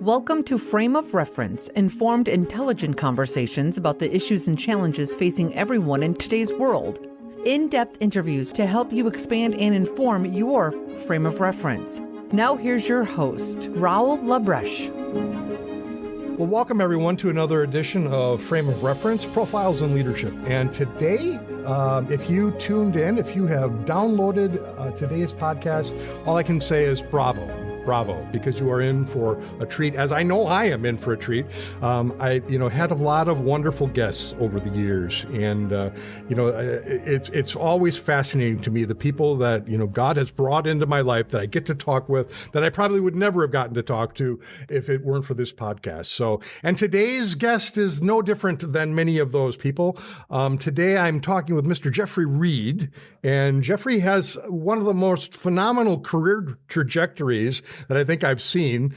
Welcome to Frame of Reference, informed, intelligent conversations about the issues and challenges facing everyone in today's world. In-depth interviews to help you expand and inform your frame of reference. Now here's your host, Raul Labreche. Well, welcome everyone to another edition of Frame of Reference, Profiles in Leadership. And today, if you tuned in, if you have downloaded today's podcast, all I can say is bravo, because you are in for a treat, as I know I am in for a treat. I had a lot of wonderful guests over the years, and it's always fascinating to me, the people that God has brought into my life that I get to talk with, that I probably would never have gotten to talk to if it weren't for this podcast. So, and today's guest is no different than many of those people. Today I'm talking with Mr. Geoffrey Reid, and Geoffrey has one of the most phenomenal career trajectories that I think I've seen.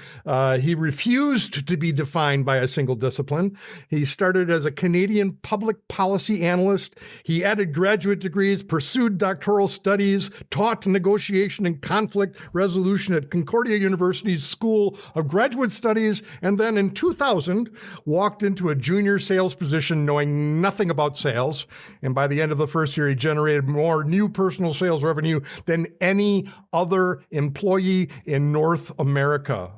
He refused to be defined by a single discipline. He started as a Canadian public policy analyst. He added graduate degrees, pursued doctoral studies, taught negotiation and conflict resolution at Concordia University's School of Graduate Studies, and then in 2000, walked into a junior sales position knowing nothing about sales. And by the end of the first year, he generated more new personal sales revenue than any other employee in North America.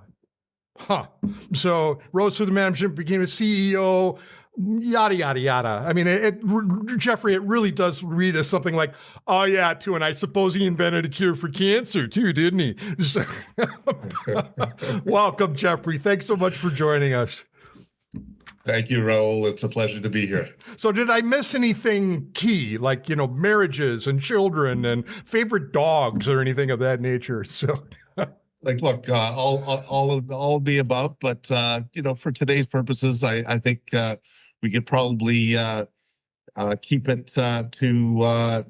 So rose through the management, became a CEO, yada, yada, yada. I mean, Geoffrey, it really does read as something like, oh yeah, too, and I suppose he invented a cure for cancer too, didn't he? So, welcome, Geoffrey. Thanks so much for joining us. Thank you, Raul. It's a pleasure to be here. So did I miss anything key, like, marriages and children and favorite dogs or anything of that nature? So... Look, all of the above, but for today's purposes, I think we could probably keep it to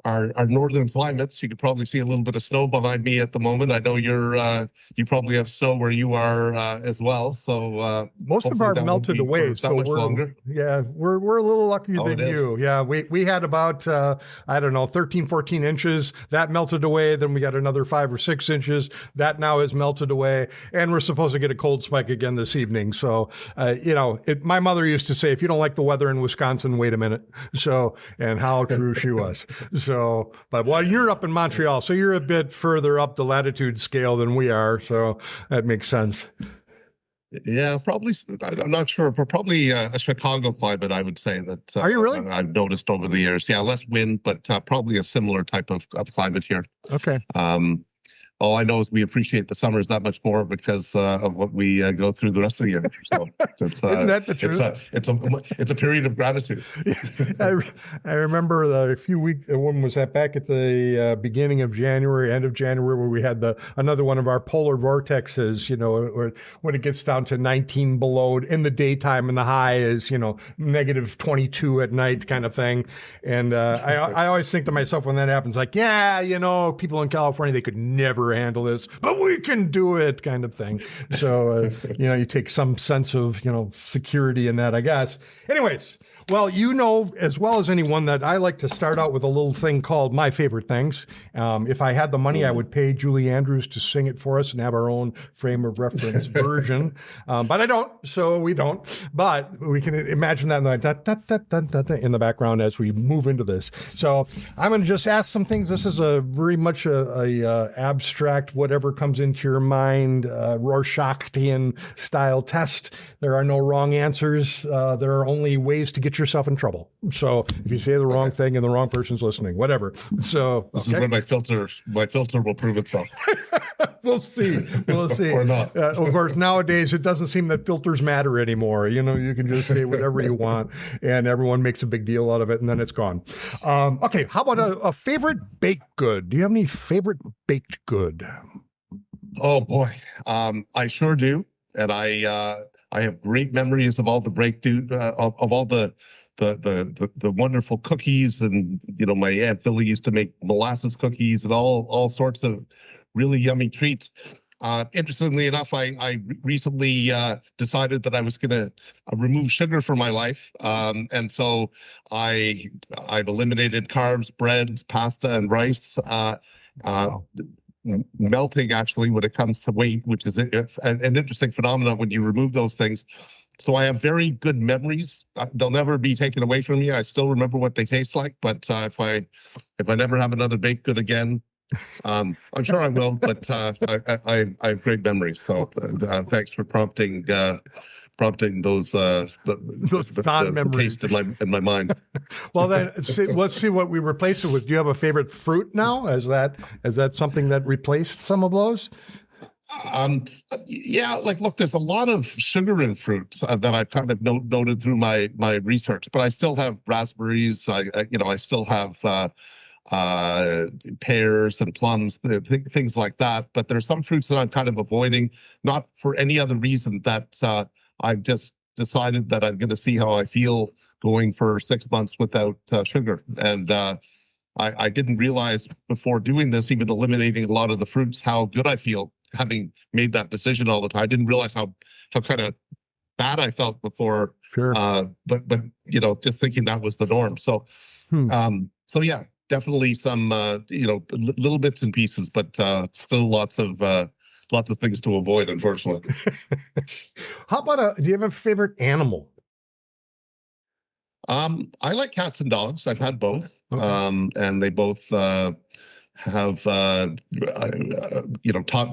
our northern climates. You could probably see a little bit of snow behind me at the moment. I know you probably have snow where you are as well. So most of our melted away. So much longer. Yeah, we're a little luckier than you. Yeah, we had about 13, 14 inches that melted away. Then we got another 5 or 6 inches that now is melted away, and we're supposed to get a cold spike again this evening. So my mother used to say, if you don't like the weather in Wisconsin, wait a minute. So, and how true she was. So, but you're up in Montreal, so you're a bit further up the latitude scale than we are. So that makes sense. Yeah, probably. I'm not sure, but probably a Chicago climate, I would say that. Are you really? I've noticed over the years. Yeah, less wind, but probably a similar type of climate here. Okay. All I know is we appreciate the summers that much more because of what we go through the rest of the year. So isn't that the truth? It's a period of gratitude. I remember a few weeks. When was that? Back at the beginning of January, end of January, where we had another one of our polar vortexes. Or when it gets down to 19 below in the daytime, and the high is negative 22 at night, kind of thing. And I always think to myself when that happens, like, yeah, people in California, they could never handle this, but we can do it, kind of thing. So, you take some sense of, security in that, I guess. Anyways, well, as well as anyone that I like to start out with a little thing called My Favorite Things. If I had the money, I would pay Julie Andrews to sing it for us and have our own frame of reference version. But I don't, so we don't. But we can imagine that in the background as we move into this. So I'm going to just ask some things. This is a very much a abstract, whatever comes into your mind, Rorschachtian style test. There are no wrong answers. There are only ways to get yourself in trouble. So if you say the wrong thing and the wrong person's listening, whatever. So this is where my filter will prove itself. We'll see. Or not. Of course, nowadays it doesn't seem that filters matter anymore. You can just say whatever you want, and everyone makes a big deal out of it, and then it's gone. Okay, how about a favorite baked good? Do you have any favorite baked good? Oh boy, I sure do, and I have great memories of all the of all the wonderful cookies, and my Aunt Philly used to make molasses cookies and all sorts of really yummy treats. Interestingly enough, I recently decided that I was going to remove sugar from my life, and so I've eliminated carbs, breads, pasta, and rice. melting actually when it comes to weight, which is an interesting phenomenon when you remove those things. So I have very good memories. They'll never be taken away from me. I still remember what they taste like. But if I never have another baked good again, I'm sure I will. But I have great memories. So thanks for prompting those fond memories taste in my mind. Well, then let's see what we replace it with. Do you have a favorite fruit now? Is that something that replaced some of those? Yeah, look, there's a lot of sugar in fruits that I've kind of noted through my research, but I still have raspberries. I still have pears and plums, things like that. But there are some fruits that I'm kind of avoiding, not for any other reason that I've just decided that I'm going to see how I feel going for 6 months without sugar. And I didn't realize before doing this, even eliminating a lot of the fruits, how good I feel having made that decision all the time. I didn't realize how kind of bad I felt before. Sure. But just thinking that was the norm. So, so yeah, definitely some little bits and pieces, but still lots of things to avoid, unfortunately. How about do you have a favorite animal? I like cats and dogs. I've had both, and they both have taught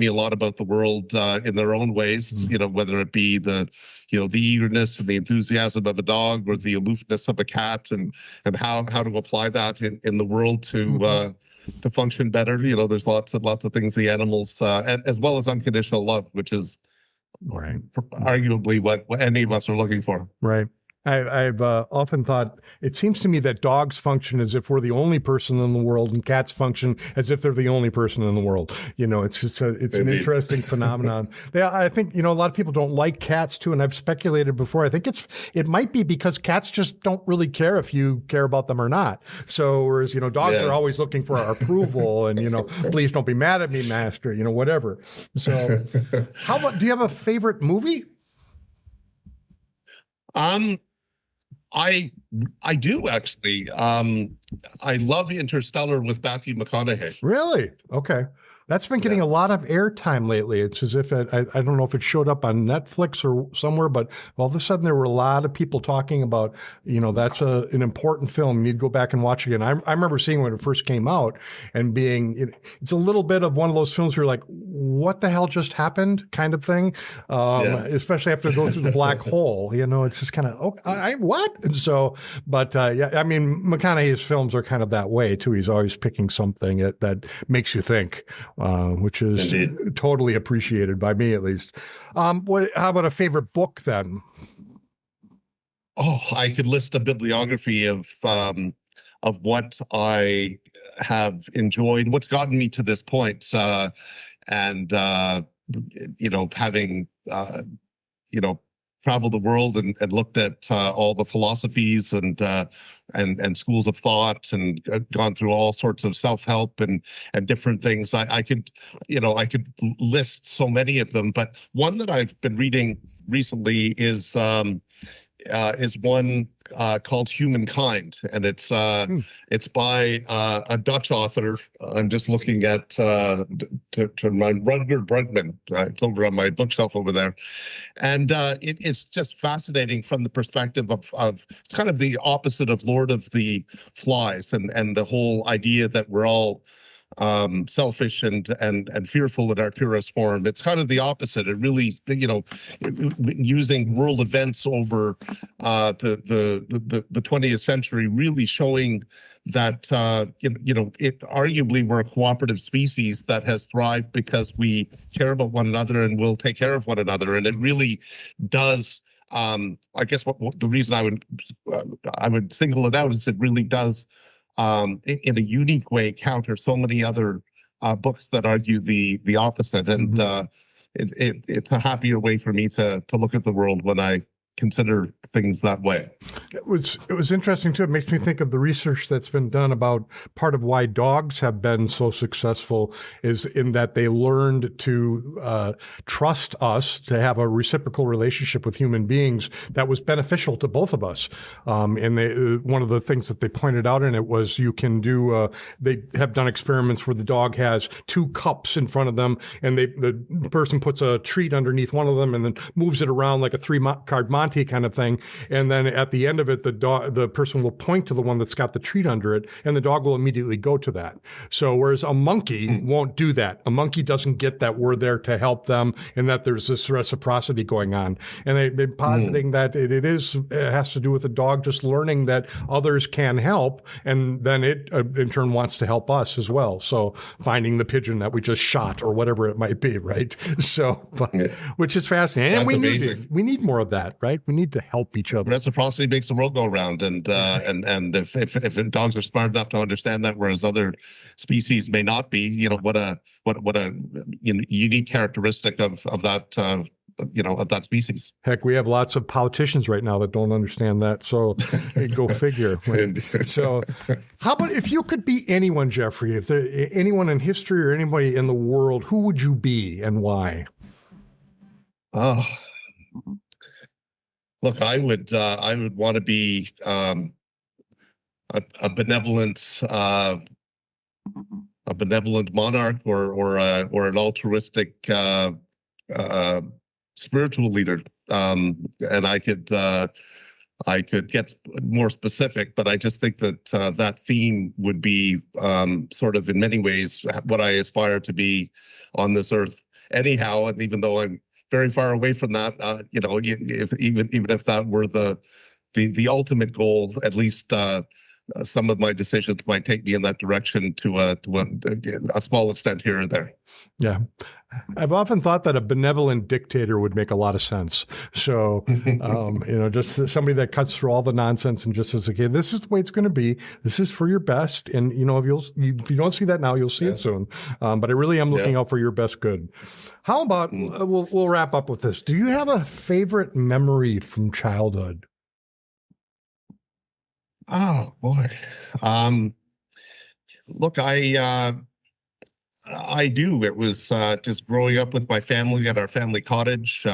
me a lot about the world in their own ways. Whether it be the eagerness and the enthusiasm of a dog, or the aloofness of a cat, and how to apply that in the world to function better. There's lots of things the animals, and as well as unconditional love, which is arguably what any of us are looking for. Right. I've often thought, it seems to me that dogs function as if we're the only person in the world, and cats function as if they're the only person in the world. It's just it's an interesting phenomenon. I think, a lot of people don't like cats too. And I've speculated before. I think it might be because cats just don't really care if you care about them or not. So, whereas, dogs are always looking for our approval and, please don't be mad at me, master, whatever. So how about, do you have a favorite movie? I do actually. I love Interstellar with Matthew McConaughey. Really? Okay. That's been getting a lot of airtime lately. It's as if I don't know if it showed up on Netflix or somewhere, but all of a sudden there were a lot of people talking about, that's an important film. You need to go back and watch it again. I remember seeing when it first came out and it's a little bit of one of those films where you're like, what the hell just happened kind of thing. Especially after it goes through the black hole, it's just kind of, what? And so, but McConaughey's films are kind of that way too. He's always picking something that makes you think. Which is totally appreciated by me, at least. How about a favorite book then? Oh, I could list a bibliography of what I have enjoyed, what's gotten me to this point, and having traveled the world and looked at all the philosophies and schools of thought, and gone through all sorts of self-help and different things. I could list so many of them, but one that I've been reading recently is one called Humankind, and it's by a Dutch author. I'm just looking at to my Rutger Bregman. It's over on my bookshelf over there, and it's just fascinating from the perspective of it's kind of the opposite of Lord of the Flies, and the whole idea that we're all selfish and fearful in our purest form. It's kind of the opposite. It really, using world events over the 20th century, really showing that it arguably we're a cooperative species that has thrived because we care about one another and will take care of one another. And it really does. I guess what the reason I would single it out is it really does. In a unique way, counter so many other books that argue the opposite, and it's a happier way for me to look at the world when I consider things that way. It was interesting too. It makes me think of the research that's been done about part of why dogs have been so successful is in that they learned to trust us, to have a reciprocal relationship with human beings that was beneficial to both of us. And one of the things that they pointed out in it was you can do. They have done experiments where the dog has two cups in front of them, and the person puts a treat underneath one of them and then moves it around like a three-card Monte kind of thing. And then at the end of it, the person will point to the one that's got the treat under it, and the dog will immediately go to that. So whereas a monkey won't do that. A monkey doesn't get that we're there to help them and that there's this reciprocity going on. And they're positing that it has to do with the dog just learning that others can help, and then it in turn wants to help us as well. So finding the pigeon that we just shot or whatever it might be, right? So, which is fascinating. And we need more of that, right? We need to help each other. Reciprocity makes the world go round, and if dogs are smart enough to understand that, whereas other species may not be, what a unique characteristic of that of that species. Heck, we have lots of politicians right now that don't understand that. So go figure. So how about if you could be anyone, Geoffrey, if there anyone in history or anybody in the world, who would you be and why? Oh, look, I would want to be a benevolent monarch or an altruistic spiritual leader, and I could get more specific, but I just think that that theme would be sort of in many ways what I aspire to be on this earth anyhow. And even though I'm very far away from that, even if that were the ultimate goal, at least some of my decisions might take me in that direction to a small extent here or there. Yeah. I've often thought that a benevolent dictator would make a lot of sense. So, just somebody that cuts through all the nonsense and just says, okay, this is the way it's going to be. This is for your best. And, if you don't see that now, you'll see it soon. But I really am looking out for your best good. How about, we'll wrap up with this. Do you have a favorite memory from childhood? Oh, boy. Look, I do. It was just growing up with my family at our family cottage,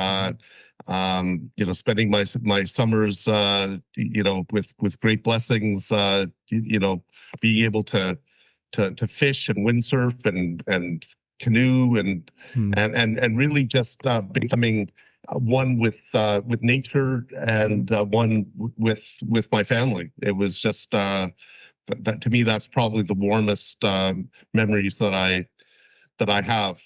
spending my summers, with great blessings, being able to fish and windsurf and canoe and really just becoming one with nature and one with my family. It was just that to me, that's probably the warmest memories that I have,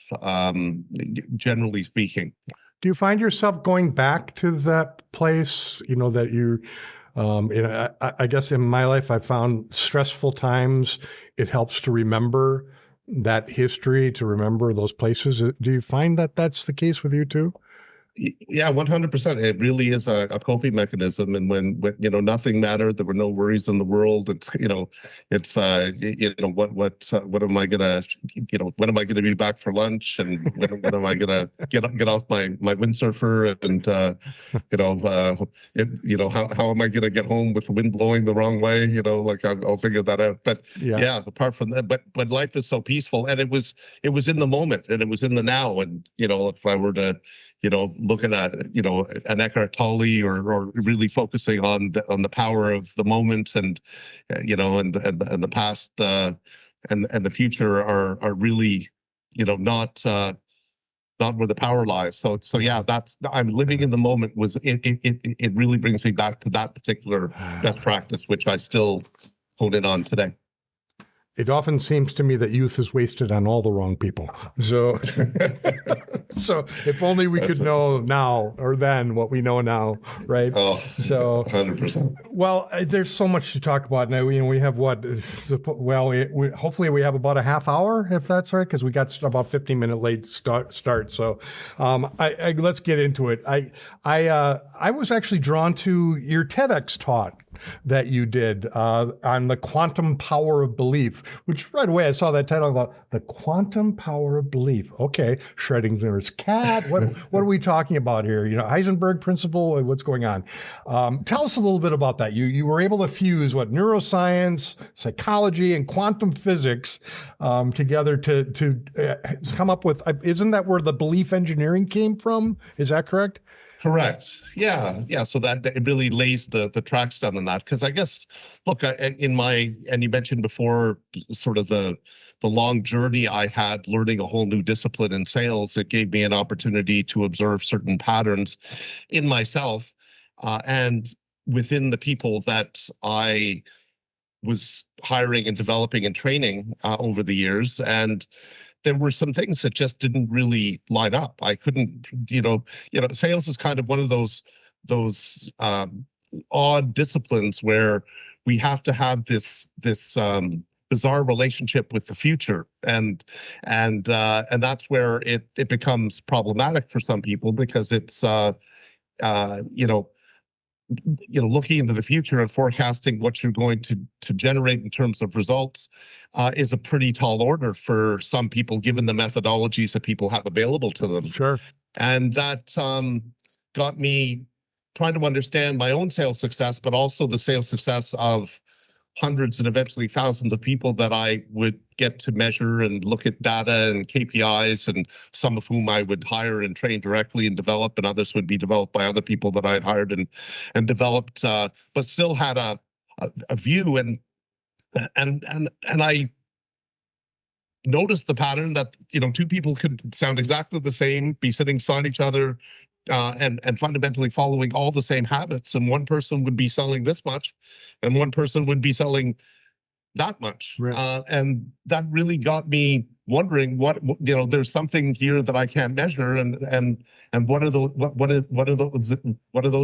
generally speaking. Do you find yourself going back to that place? That you, I guess in my life, I found stressful times, it helps to remember that history, to remember those places. Do you find that that's the case with you too? Yeah, 100%. It really is a coping mechanism. And when nothing mattered, there were no worries in the world. It's what am I gonna when am I gonna be back for lunch, and when am I gonna get off my windsurfer, and how am I gonna get home with the wind blowing the wrong way? I'll figure that out. But yeah, apart from that, but life is so peaceful, and it was in the moment, and it was in the now. And if I were to looking at an Eckhart Tolle or really focusing on the power of the moment, and and the past and the future are really not where the power lies. So yeah, I'm living in the moment. It really brings me back to that particular best practice, which I still hone in on today. It often seems to me that youth is wasted on all the wrong people. So, so if only we could know now or then what we know now, right? Oh, so 100%. Well, there's so much to talk about now. We have what? Well, hopefully we have about a half hour, if that's right, because we got about 15-minute late start. So, let's get into it. I was actually drawn to your TEDx talk that you did on the quantum power of belief. belief, which right away I saw that title about the quantum power of belief. Okay, Schrodinger's cat. What are we talking about here? Heisenberg principle. What's going on? Tell us a little bit about that. You were able to fuse neuroscience, psychology, and quantum physics together to come up with. Isn't that where the belief engineering came from? Is that correct? Correct. Yeah. So that it really lays the tracks down on that, because I guess, look, and you mentioned before, sort of the long journey I had learning a whole new discipline in sales. It gave me an opportunity to observe certain patterns in myself and within the people that I was hiring and developing and training over the years. And there were some things that just didn't really line up. I couldn't, sales is kind of one of those odd disciplines where we have to have this bizarre relationship with the future, and that's where it becomes problematic for some people, because it's looking into the future and forecasting what you're going to generate in terms of results is a pretty tall order for some people, given the methodologies that people have available to them. Sure. And that got me trying to understand my own sales success, but also the sales success of hundreds and eventually thousands of people that I would get to measure and look at data and KPIs, and some of whom I would hire and train directly and develop, and others would be developed by other people that I had hired and developed, but still had a view. And I noticed the pattern that two people could sound exactly the same, be sitting beside each other, and fundamentally following all the same habits, and one person would be selling this much, and one person would be selling that much. Right. And that really got me wondering, there's something here that I can't measure, and what are those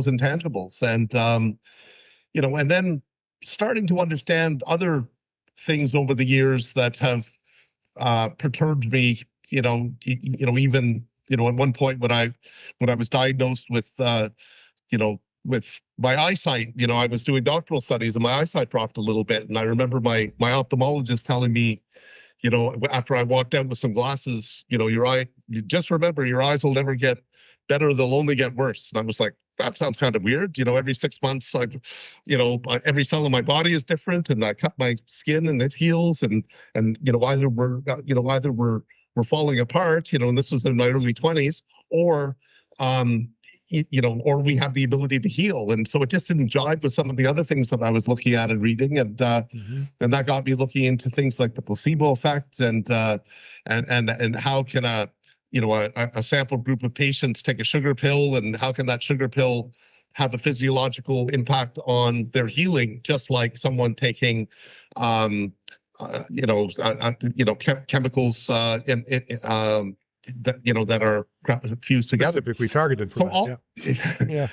intangibles, and then starting to understand other things over the years that have perturbed me. Even at one point when I was diagnosed with with my eyesight, I was doing doctoral studies and my eyesight dropped a little bit, and I remember my ophthalmologist telling me, after I walked out with some glasses, just remember, your eyes will never get better, they'll only get worse. And I was like, that sounds kind of weird. Every 6 months, every cell in my body is different, and I cut my skin and it heals, and either we're falling apart, and this was in my early 20s, or or we have the ability to heal. And so it just didn't jive with some of the other things that I was looking at and reading, and that got me looking into things like the placebo effect, and how can a sample group of patients take a sugar pill, and how can that sugar pill have a physiological impact on their healing, just like someone taking chemicals that are fused together, specifically targeted for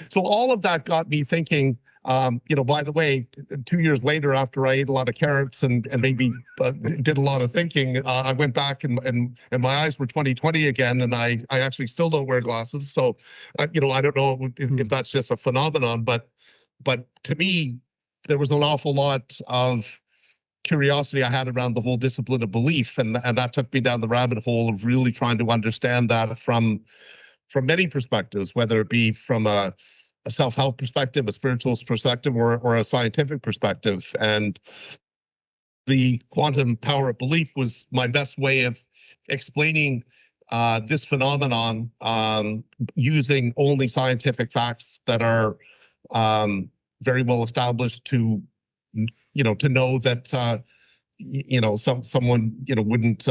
So all of that got me thinking. By the way, 2 years later, after I ate a lot of carrots and maybe did a lot of thinking, I went back and my eyes were 20/20 again, and I actually still don't wear glasses. So, I don't know if that's just a phenomenon, but to me, there was an awful lot of curiosity I had around the whole discipline of belief, and that took me down the rabbit hole of really trying to understand that from many perspectives, whether it be from a self-help perspective, a spiritual perspective, or a scientific perspective. And the quantum power of belief was my best way of explaining this phenomenon using only scientific facts that are very well established to know that someone wouldn't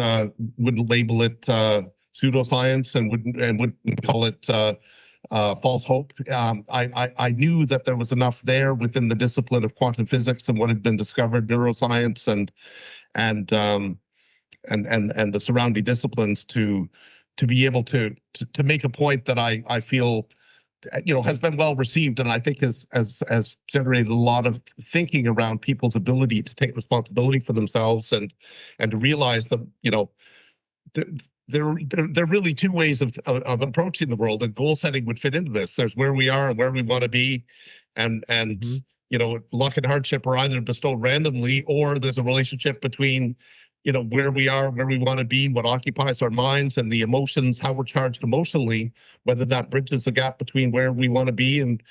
label it pseudoscience and wouldn't call it false hope. I knew that there was enough there within the discipline of quantum physics and what had been discovered, neuroscience and the surrounding disciplines, to be able to make a point that I feel has been well received, and I think has generated a lot of thinking around people's ability to take responsibility for themselves and to realize that there are really two ways of approaching the world, and goal setting would fit into this. There's where we are and where we want to be, and luck and hardship are either bestowed randomly, or there's a relationship between, where we are, where we want to be, what occupies our minds, and the emotions, how we're charged emotionally, whether that bridges the gap between where we want to be and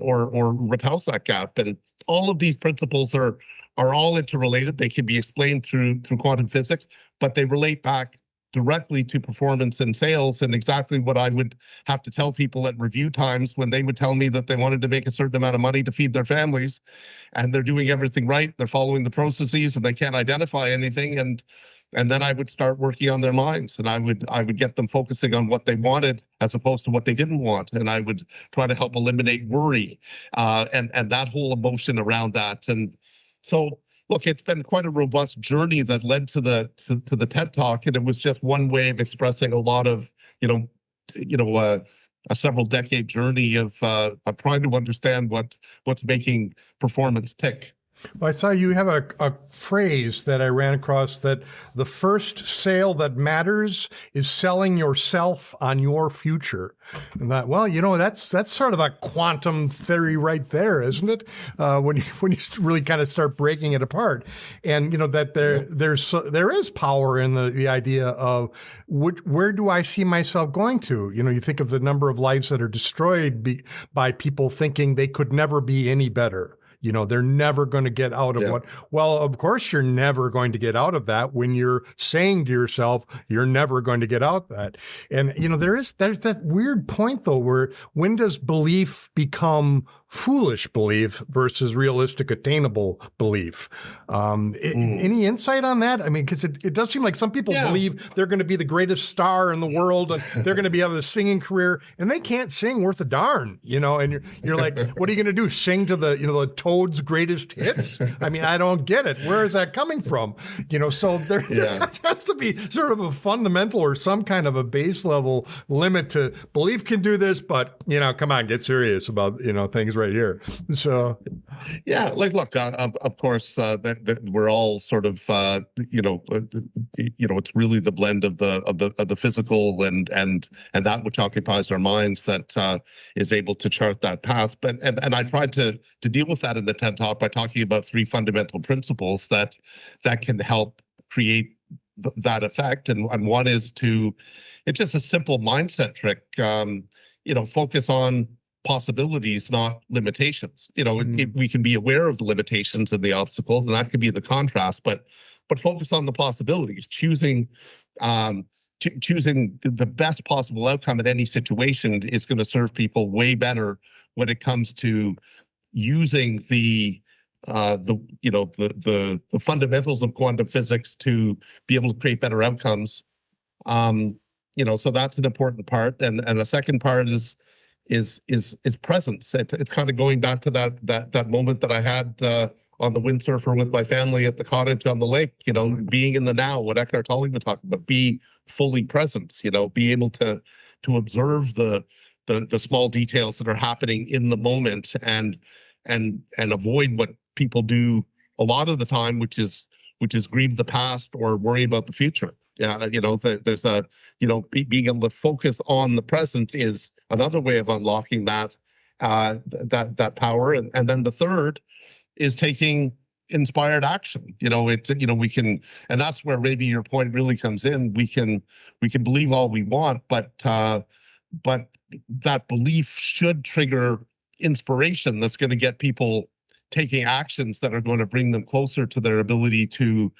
or repels that gap. And all of these principles are all interrelated. They can be explained through quantum physics, but they relate back directly to performance and sales, and exactly what I would have to tell people at review times when they would tell me that they wanted to make a certain amount of money to feed their families, and they're doing everything right, they're following the processes, and they can't identify anything. And then I would start working on their minds, and I would get them focusing on what they wanted as opposed to what they didn't want, and I would try to help eliminate worry and that whole emotion around that. And so, look, it's been quite a robust journey that led to the TED Talk, and it was just one way of expressing a lot of, a several decade journey of trying to understand what's making performance tick. Well, I saw you have a phrase that I ran across, that the first sale that matters is selling yourself on your future. And that, well, that's sort of a quantum theory right there, isn't it? When you really kind of start breaking it apart, and that there is power in the idea of where do I see myself going to? You think of the number of lives that are destroyed by people thinking they could never be any better. They're never going to get out of what. Well, of course, you're never going to get out of that when you're saying to yourself, you're never going to get out of that. And, there's that weird point, though, where when does belief become foolish belief versus realistic, attainable belief? Any insight on that? I mean, because it does seem like some people believe they're going to be the greatest star in the world, and they're going to have a singing career, and they can't sing worth a darn, and you're like, what are you going to do? Sing to the Toad's greatest hits? I mean, I don't get it. Where is that coming from? So there has to be sort of a fundamental or some kind of a base level limit to belief can do this, but come on, get serious about things right here. So look, of course, that we're all sort of it's really the blend of the physical and that which occupies our minds that is able to chart that path. But and I tried to deal with that in the TED Talk by talking about 3 fundamental principles that can help create that effect. And one is it's just a simple mindset trick. Focus on possibilities, not limitations. We can be aware of the limitations and the obstacles, and that can be the contrast, but focus on the possibilities, choosing the best possible outcome in any situation is going to serve people way better when it comes to using the fundamentals of quantum physics to be able to create better outcomes. So that's an important part, and the second part is presence. It's kind of going back to that moment that I had on the windsurfer with my family at the cottage on the lake. Being in the now, what Eckhart Tolle would talk about, be fully present. Be able to observe the small details that are happening in the moment, and avoid what people do a lot of the time, which is grieve the past or worry about the future. There's being able to focus on the present is another way of unlocking that power. And then the third is taking inspired action. We can, and that's where maybe your point really comes in. We can believe all we want, but that belief should trigger inspiration that's going to get people taking actions that are going to bring them closer to their ability to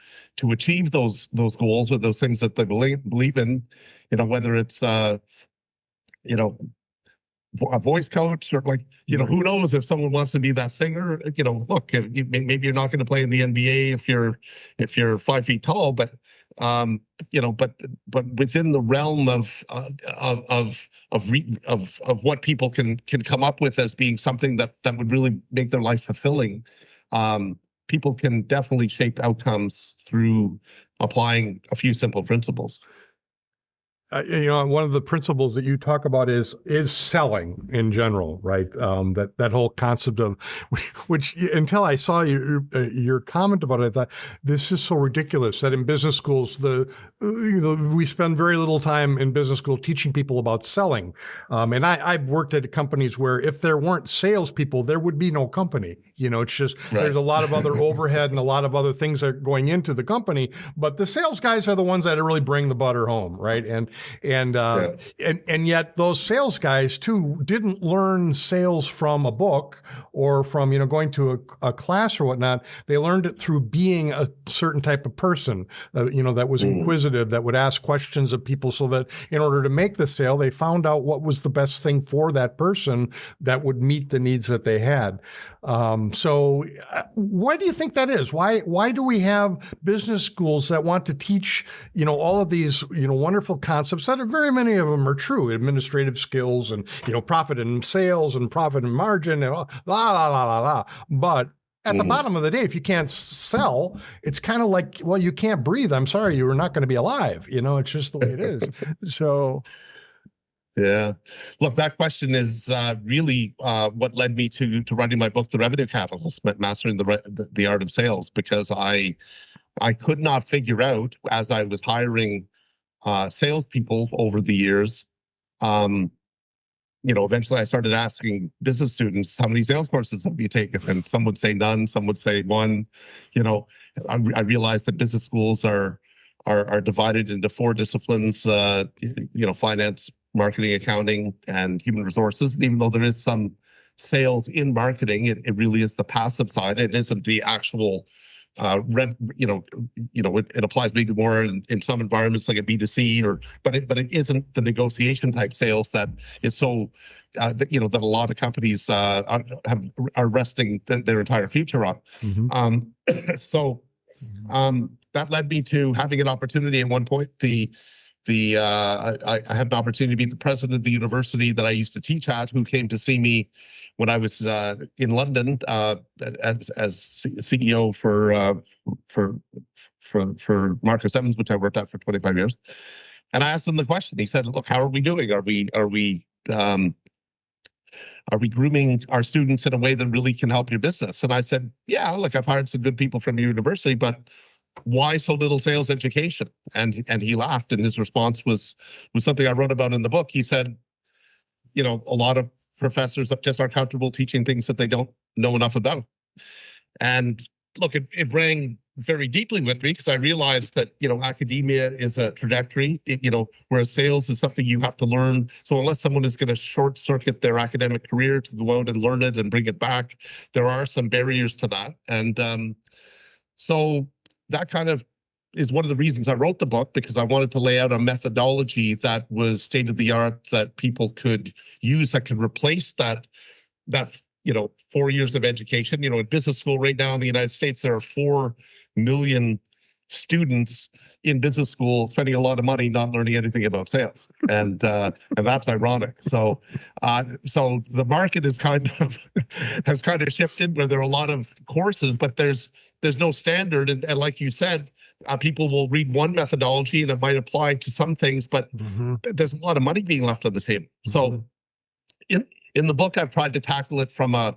achieve those goals or those things that they believe in. Whether it's a voice coach or who knows, if someone wants to be that singer. Look, maybe you're not going to play in the NBA if you're 5 feet tall, but within the realm of what people can come up with as being something that would really make their life fulfilling, people can definitely shape outcomes through applying a few simple principles. One of the principles that you talk about is selling in general, right? That whole concept of which until I saw your comment about it, I thought this is so ridiculous that in business schools we spend very little time in business school teaching people about selling. And I've worked at companies where if there weren't salespeople, there would be no company. It's just Right. there's a lot of other overhead and a lot of other things that are going into the company, but the sales guys are the ones that really bring the butter home, right? And yet those sales guys too didn't learn sales from a book or from going to a class or whatnot. They learned it through being a certain type of person, that was inquisitive, that would ask questions of people, so that in order to make the sale, they found out what was the best thing for that person that would meet the needs that they had. So why do you think that is? Why do we have business schools that want to teach, all of these, wonderful concepts that are very many of them are true, administrative skills and, profit and sales and profit and margin and la, la, la, la, la. But at the bottom of the day, if you can't sell, it's kind of like, well, you can't breathe. I'm sorry, you're not going to be alive. It's just the way it is. So. Yeah. Look, that question is really what led me to writing my book, The Revenue Catalyst, Mastering the Art of Sales, because I could not figure out, as I was hiring salespeople over the years, eventually I started asking business students, how many sales courses have you taken? And some would say none, some would say one. I realized that business schools are divided into 4 disciplines, finance, marketing, accounting, and human resources. And even though there is some sales in marketing, it really is the passive side. It isn't the actual it applies maybe more in some environments like a B2C, but it isn't the negotiation type sales that is so that a lot of companies are resting their entire future on. That led me to having an opportunity at one point. I had an opportunity to be the president of the university that I used to teach at, who came to see me when I was in London as CEO for Marcus Evans, which I worked at for 25 years. And I asked him the question. He said, "Look, how are we doing? Are we grooming our students in a way that really can help your business?" And I said, "Yeah, look, I've hired some good people from your university, but why so little sales education?" And he laughed, and his response was something I wrote about in the book. He said, a lot of professors just aren't comfortable teaching things that they don't know enough about. And look, it rang very deeply with me, because I realized that, academia is a trajectory, whereas sales is something you have to learn. So unless someone is going to short circuit their academic career to go out and learn it and bring it back, there are some barriers to that. And so that kind of is one of the reasons I wrote the book, because I wanted to lay out a methodology that was state of the art, that people could use, that could replace that 4 years of education. In business school right now in the United States, there are 4 million students in business school spending a lot of money not learning anything about sales, and that's ironic. So the market is has kind of shifted, where there are a lot of courses, but there's no standard, and like you said, people will read one methodology and it might apply to some things, but there's a lot of money being left on the table. So in the book, I've tried to tackle it from a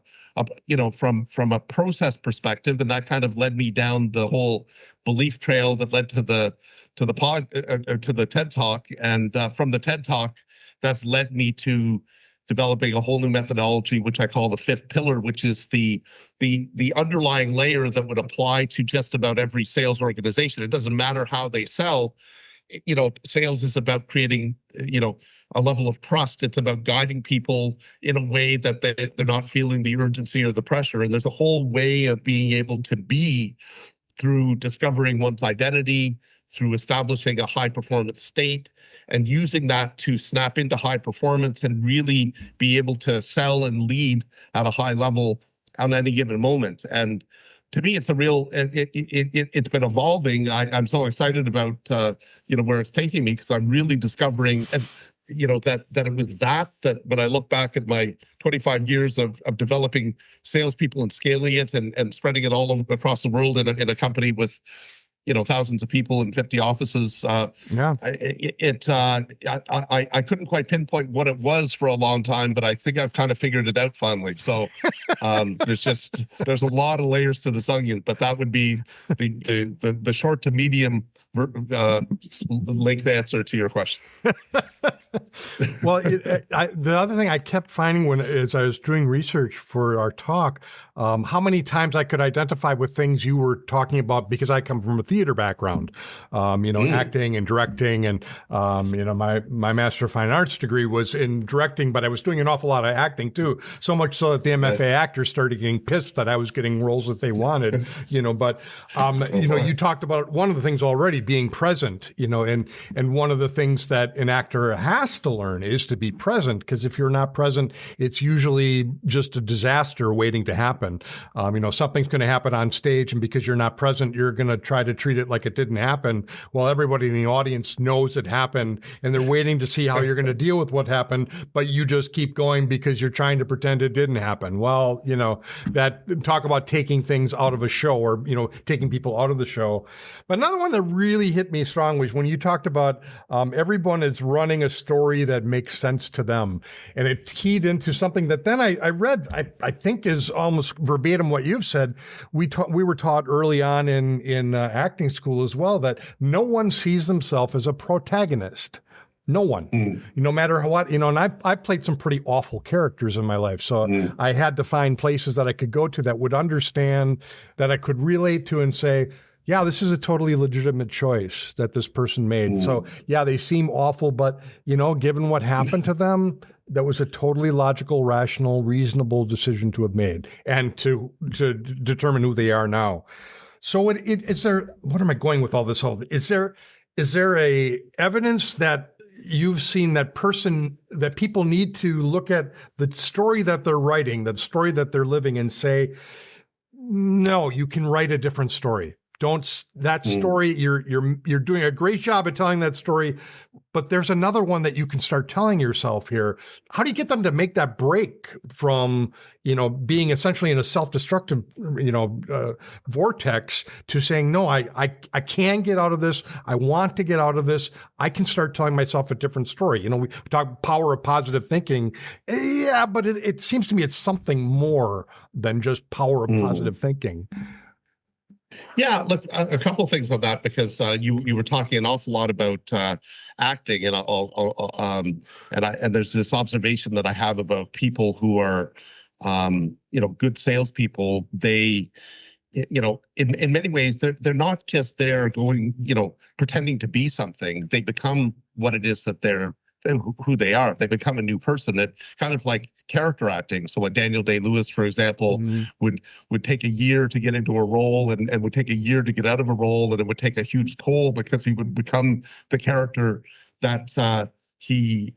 process perspective, and that kind of led me down the whole belief trail that led to the TED Talk, and from the TED Talk, that's led me to developing a whole new methodology, which I call the 5th pillar, which is the underlying layer that would apply to just about every sales organization. It doesn't matter how they sell. Sales is about creating, a level of trust. It's about guiding people in a way that they're not feeling the urgency or the pressure. And there's a whole way of being able to be through discovering one's identity, through establishing a high performance state, and using that to snap into high performance and really be able to sell and lead at a high level on any given moment. And to me, it's it's been evolving. I'm so excited about where it's taking me, because I'm really discovering, and that it was that when I look back at my 25 years of developing salespeople and scaling it and spreading it all across the world in a company with thousands of people and 50 offices. I couldn't quite pinpoint what it was for a long time, but I think I've kind of figured it out finally. So there's a lot of layers to this onion, but that would be the short to medium length answer to your question. Well, the other thing I kept finding as I was doing research for our talk, how many times I could identify with things you were talking about, because I come from a theater background, acting and directing. And, my Master of Fine Arts degree was in directing, but I was doing an awful lot of acting too. So much so that the MFA actors started getting pissed that I was getting roles that they wanted, you talked about one of the things already, being present, and one of the things that an actor has to learn is to be present, because if you're not present, it's usually just a disaster waiting to happen. Something's going to happen on stage, and because you're not present, you're going to try to treat it like it didn't happen, while everybody in the audience knows it happened, and they're waiting to see how you're going to deal with what happened, but you just keep going because you're trying to pretend it didn't happen. Well, that talk about taking things out of a show, or, taking people out of the show. But another one that really hit me strong was when you talked about everyone is running a story that makes sense to them. And it keyed into something that then I read, I think is almost verbatim what you've said. We were taught early on in acting school as well, that no one sees themselves as a protagonist. No one, no matter what, and I played some pretty awful characters in my life. So I had to find places that I could go to that would understand, that I could relate to and say, yeah, this is a totally legitimate choice that this person made. So yeah, they seem awful, but given what happened to them, that was a totally logical, rational, reasonable decision to have made, and to determine who they are now. So is there, what am I going with all this? Is there a evidence that you've seen that people need to look at the story that they're writing, the story that they're living, and say, no, you can write a different story. That story, you're doing a great job at telling that story, but there's another one that you can start telling yourself here. How do you get them to make that break from, being essentially in a self-destructive, vortex, to saying, no, I can get out of this. I want to get out of this. I can start telling myself a different story. We talk power of positive thinking. Yeah, but it seems to me it's something more than just power of positive thinking. Yeah, look, a couple of things on that, because you were talking an awful lot about acting, and and there's this observation that I have about people who are, good salespeople. They, in many ways, they're not just there going, pretending to be something. They become what it is that they're who they are. They become a new person. It kind of like character acting. So when Daniel Day-Lewis, for example, would take a year to get into a role, and would take a year to get out of a role, and it would take a huge toll, because he would become the character that he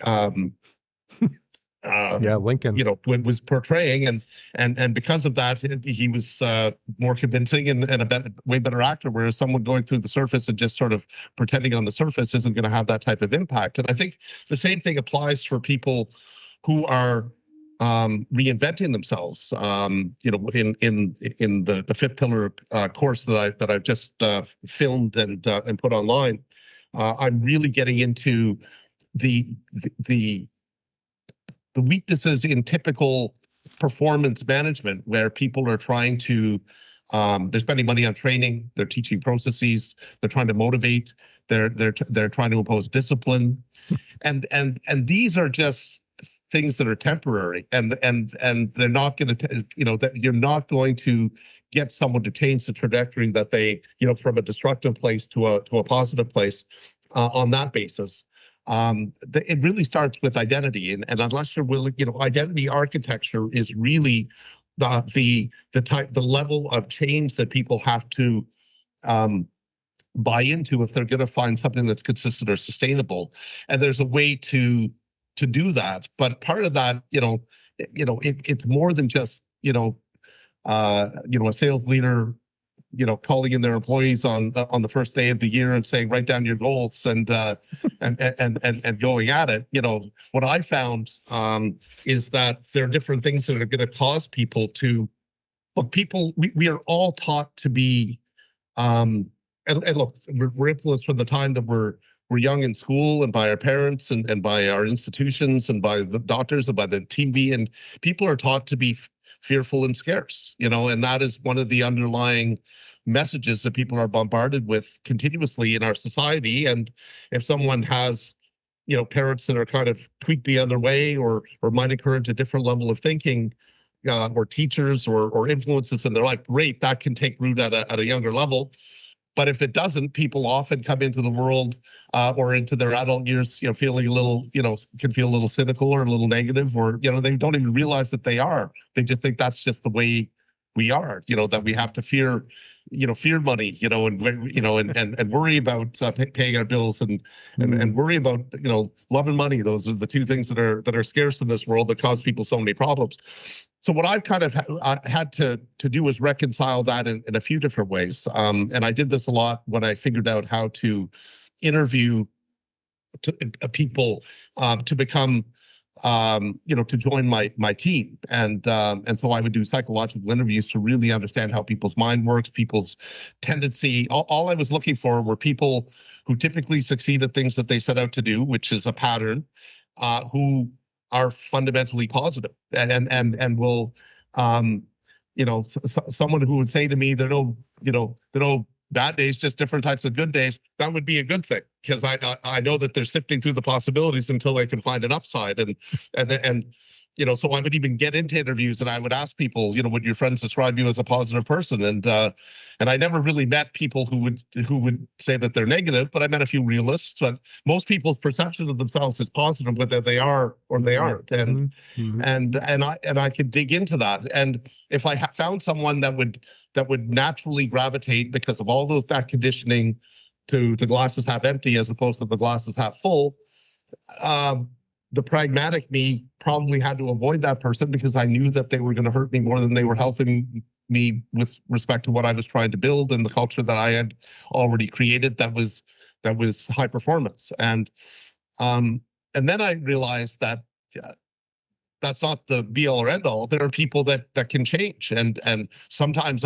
Lincoln, was portraying, and because of that, he was more convincing and a way better actor. Whereas someone going through the surface and just sort of pretending on the surface isn't going to have that type of impact. And I think the same thing applies for people who are reinventing themselves. In the Fifth Pillar course that I've just filmed and put online, I'm really getting into the weaknesses in typical performance management, where people are trying to, they're spending money on training, they're teaching processes, they're trying to motivate, they're trying to impose discipline, and these are just things that are temporary, and they're not going to, that you're not going to get someone to change the trajectory that they, from a destructive place to a positive place on that basis. It really starts with identity, and unless you're willing, identity architecture is really the level of change that people have to buy into if they're going to find something that's consistent or sustainable. And there's a way to do that, but part of that, it's more than just a sales leader calling in their employees on the first day of the year and saying, write down your goals and going at it. What I found is that there are different things that are going to cause people to look. We are all taught to be, and look, we're influenced from the time that we're young in school, and by our parents, and by our institutions, and by the doctors, and by the TV, and people are taught to be fearful and scarce, and that is one of the underlying messages that people are bombarded with continuously in our society. And if someone has, parents that are kind of tweaked the other way, or might encourage a different level of thinking, or teachers or influences in their life, great, that can take root at a younger level. But if it doesn't, people often come into the world or into their adult years, feeling a little, can feel a little cynical or a little negative, or, they don't even realize that they are. They just think that's just the way we are, that we have to fear money, and worry about paying our bills and worry about, love and money. Those are the two things that are scarce in this world that cause people so many problems. So what I've kind of had to do is reconcile that in a few different ways. And I did this a lot when I figured out how to interview people to become, to join my team. And so I would do psychological interviews to really understand how people's mind works, people's tendency. All I was looking for were people who typically succeed at things that they set out to do, which is a pattern, who are fundamentally positive and will, someone who would say to me, there are no bad days, just different types of good days. That would be a good thing, because I know that they're sifting through the possibilities until they can find an upside. And so I would even get into interviews and I would ask people, would your friends describe you as a positive person? And I never really met people who would say that they're negative, but I met a few realists. But most people's perception of themselves is positive, whether they are or they aren't. And I could dig into that. And if I found someone that would naturally gravitate, because of all that conditioning, to the glasses half empty as opposed to the glasses half full, the pragmatic me probably had to avoid that person, because I knew that they were going to hurt me more than they were helping me with respect to what I was trying to build and the culture that I had already created that was high performance. And then I realized that that's not the be all or end all. There are people that can change, and sometimes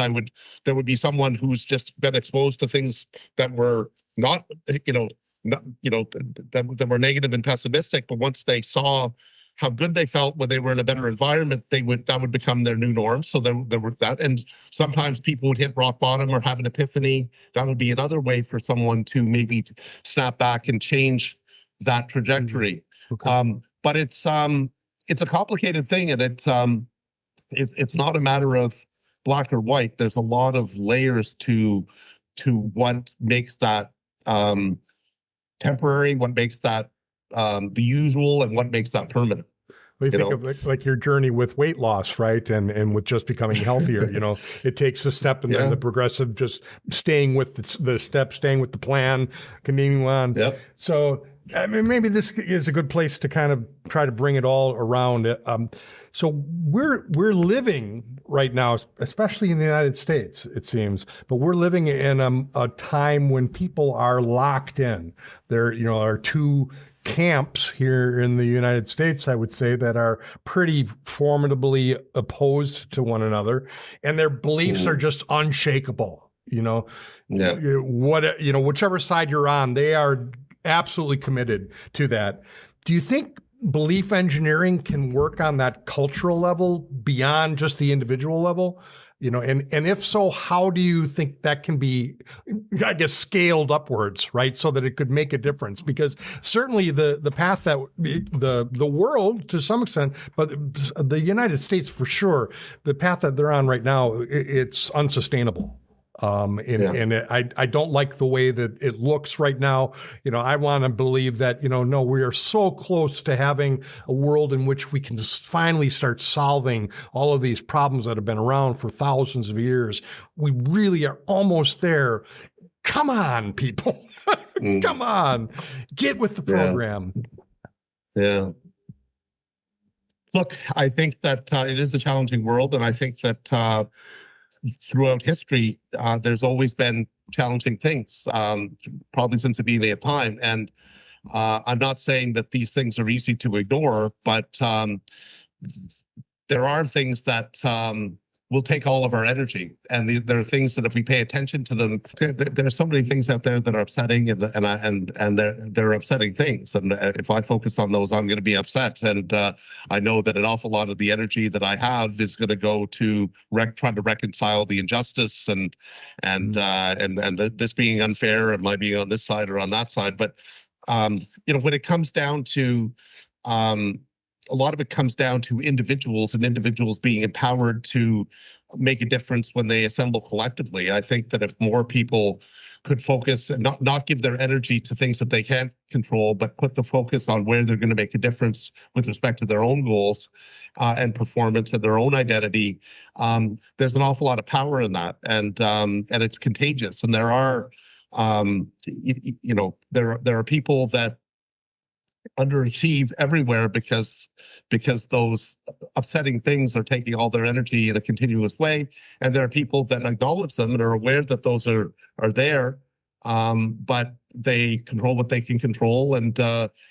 there would be someone who's just been exposed to things that were not, that were negative and pessimistic, but once they saw how good they felt when they were in a better environment, that would become their new norm. So there were that, and sometimes people would hit rock bottom or have an epiphany. That would be another way for someone to maybe snap back and change that trajectory. Okay. But it's a complicated thing, and it's not a matter of black or white. There's a lot of layers to what makes that temporary, what makes that the usual, and what makes that permanent. Well, you think of like your journey with weight loss, right? And with just becoming healthier, it takes a step, and then the progressive, just staying with the step, staying with the plan, continuing on. Yep. So, I mean, maybe this is a good place to kind of try to bring it all around. So we're living right now, especially in the United States, it seems, but we're living in a time when people are locked in. There, are two camps here in the United States, I would say, that are pretty formidably opposed to one another, and their beliefs are just unshakable. Whichever side you're on, they are absolutely committed to that. Do you think belief engineering can work on that cultural level beyond just the individual level? And if so, how do you think that can be, I guess, scaled upwards, right? So that it could make a difference? Because certainly the path that the world to some extent, but the United States for sure, the path that they're on right now, it's unsustainable. And I don't like the way that it looks right now. I want to believe that, no, we are so close to having a world in which we can finally start solving all of these problems that have been around for thousands of years. We really are almost there. Come on, people. Come on. Get with the program. Yeah. Look, I think that it is a challenging world, and I think that throughout history, there's always been challenging things, probably since the beginning of time. And I'm not saying that these things are easy to ignore, but there are things that will take all of our energy. And there are things that if we pay attention to them, there are so many things out there that are upsetting, and they're upsetting things. And if I focus on those, I'm going to be upset. And I know that an awful lot of the energy that I have is going to go to trying to reconcile the injustice and this being unfair, and my being on this side or on that side. But when it comes down to a lot of it comes down to individuals and individuals being empowered to make a difference when they assemble collectively. I think that if more people could focus and not give their energy to things that they can't control, but put the focus on where they're going to make a difference with respect to their own goals and performance and their own identity, there's an awful lot of power in that, and it's contagious. And there are, there are people that underachieve everywhere because those upsetting things are taking all their energy in a continuous way, and there are people that acknowledge them and are aware that those are there, but they control what they can control and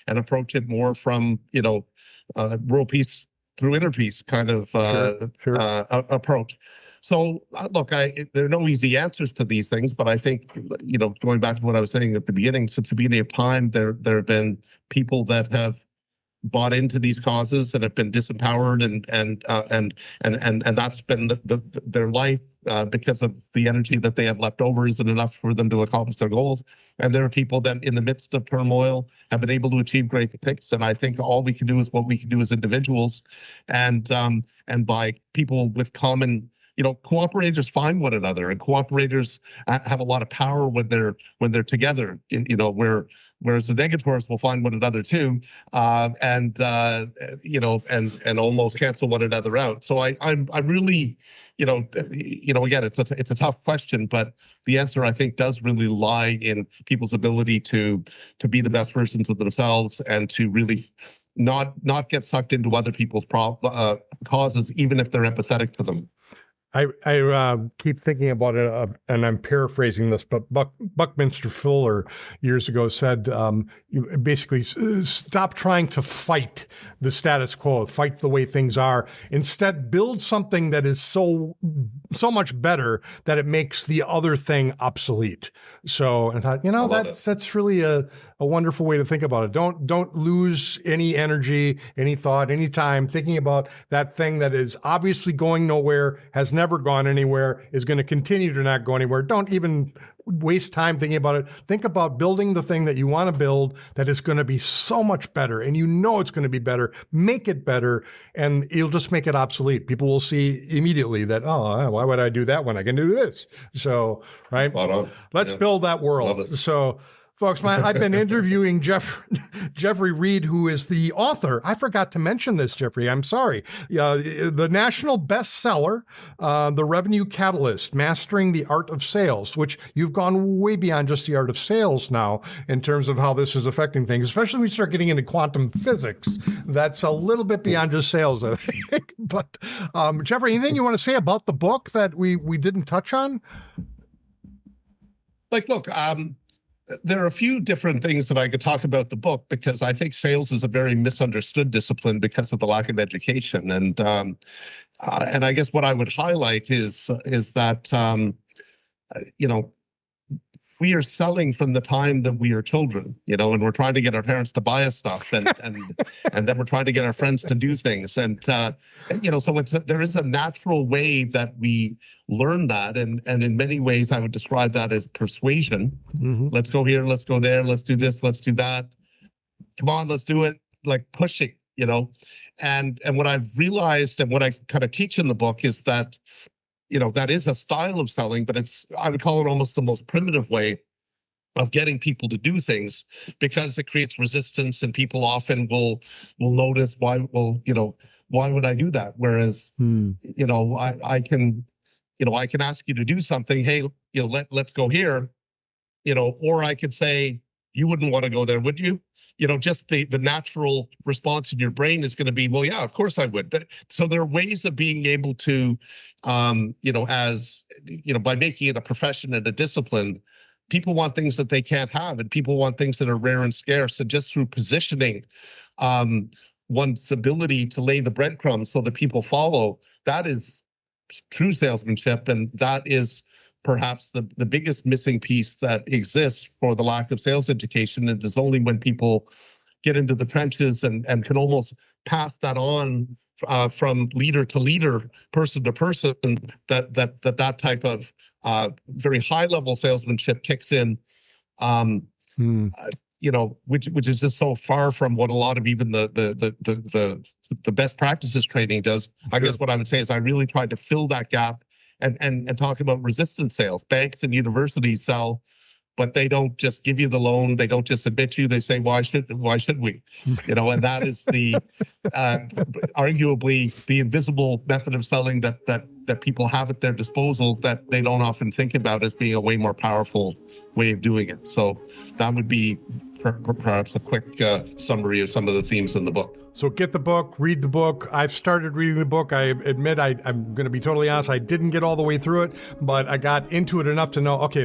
approach it more from world peace through inner peace kind of approach. So look, there are no easy answers to these things, but I think, going back to what I was saying at the beginning, since the beginning of time, there have been people that have bought into these causes and have been disempowered, and that's been their life because of the energy that they have left over isn't enough for them to accomplish their goals. And there are people that, in the midst of turmoil, have been able to achieve great things. And I think all we can do is what we can do as individuals, and by people with common. Cooperators find one another, and cooperators have a lot of power when they're together. Whereas the negators will find one another too, and almost cancel one another out. So I'm really, again, it's a tough question, but the answer I think does really lie in people's ability to be the best versions of themselves and to really not get sucked into other people's causes, even if they're empathetic to them. I keep thinking about it, and I'm paraphrasing this, but Buckminster Fuller years ago said, basically, stop trying to fight the status quo, fight the way things are. Instead, build something that is so much better that it makes the other thing obsolete. So, and I thought, that's really a wonderful way to think about it. Don't lose any energy, any thought, any time thinking about that thing that is obviously going nowhere, has never gone anywhere, is going to continue to not go anywhere. Don't even waste time thinking about it. Think about building the thing that you want to build that is going to be so much better, and it's going to be better. Make it better, and you'll just make it obsolete. People will see immediately that, why would I do that when I can do this? So, right? Let's build that world. So, folks, I've been interviewing Geoffrey Reid, who is the author. I forgot to mention this, Geoffrey. I'm sorry. The national bestseller, The Revenue Catalyst, Mastering the Art of Sales, which you've gone way beyond just the art of sales now in terms of how this is affecting things, especially when we start getting into quantum physics. That's a little bit beyond just sales, I think. But Geoffrey, anything you want to say about the book that we didn't touch on? Look, there are a few different things that I could talk about the book, because I think sales is a very misunderstood discipline because of the lack of education. And I guess what I would highlight is that we are selling from the time that we are children, and we're trying to get our parents to buy us stuff, and then we're trying to get our friends to do things, so there is a natural way that we learn that, and in many ways I would describe that as persuasion. Mm-hmm. Let's go here, let's go there, let's do this, let's do that. Come on, let's do it. Like pushing, and what I've realized and what I kind of teach in the book is that. That is a style of selling, but I would call it almost the most primitive way of getting people to do things, because it creates resistance, and people often will notice why would I do that? Whereas, I can ask you to do something. Hey, let's go here, or I could say, you wouldn't want to go there, would you? Just the natural response in your brain is going to be, well, yeah, of course I would. So there are ways of being able to, by making it a profession and a discipline, people want things that they can't have, and people want things that are rare and scarce. And just through positioning one's ability to lay the breadcrumbs so that people follow, that is true salesmanship, and that is perhaps the biggest missing piece that exists for the lack of sales education. And it's only when people get into the trenches and can almost pass that on from leader to leader, person to person, that type of very high level salesmanship kicks in. which is just so far from what a lot of even the best practices training does. I guess what I would say is I really tried to fill that gap and talk about resistance sales. Banks and universities sell, but they don't just give you the loan. They don't just admit you. They say, why should we? And that is the arguably the invisible method of selling that people have at their disposal that they don't often think about as being a way more powerful way of doing it. So that would be perhaps a quick summary of some of the themes in the book. So get the book, read the book. I've started reading the book. I admit, I'm going to be totally honest, I didn't get all the way through it, but I got into it enough to know, okay,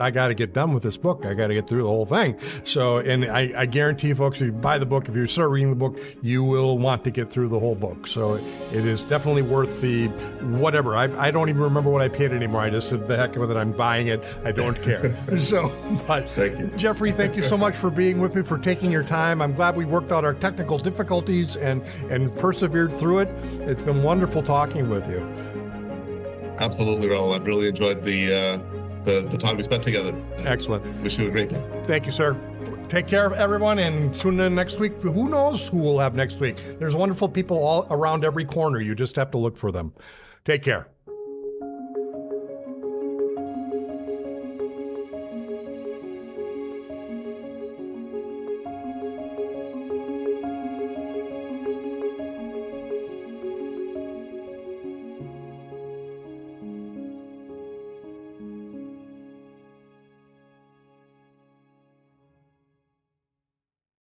I got to get done with this book. I got to get through the whole thing. So, and I guarantee folks, if you buy the book, if you start reading the book, you will want to get through the whole book. So it is definitely worth the whatever. I don't even remember what I paid anymore. I just said, the heck with it, I'm buying it. I don't care. So, but thank you. Geoffrey, thank you so much for being with me, for taking your time. I'm glad we worked out our technical difficulties and persevered through it. It's been wonderful talking with you. Absolutely, Raul. I've really enjoyed the time we spent together. Excellent. Wish you a great day. Thank you, sir. Take care, everyone, and tune in next week. Who knows who we'll have next week? There's wonderful people all around every corner. You just have to look for them. Take care.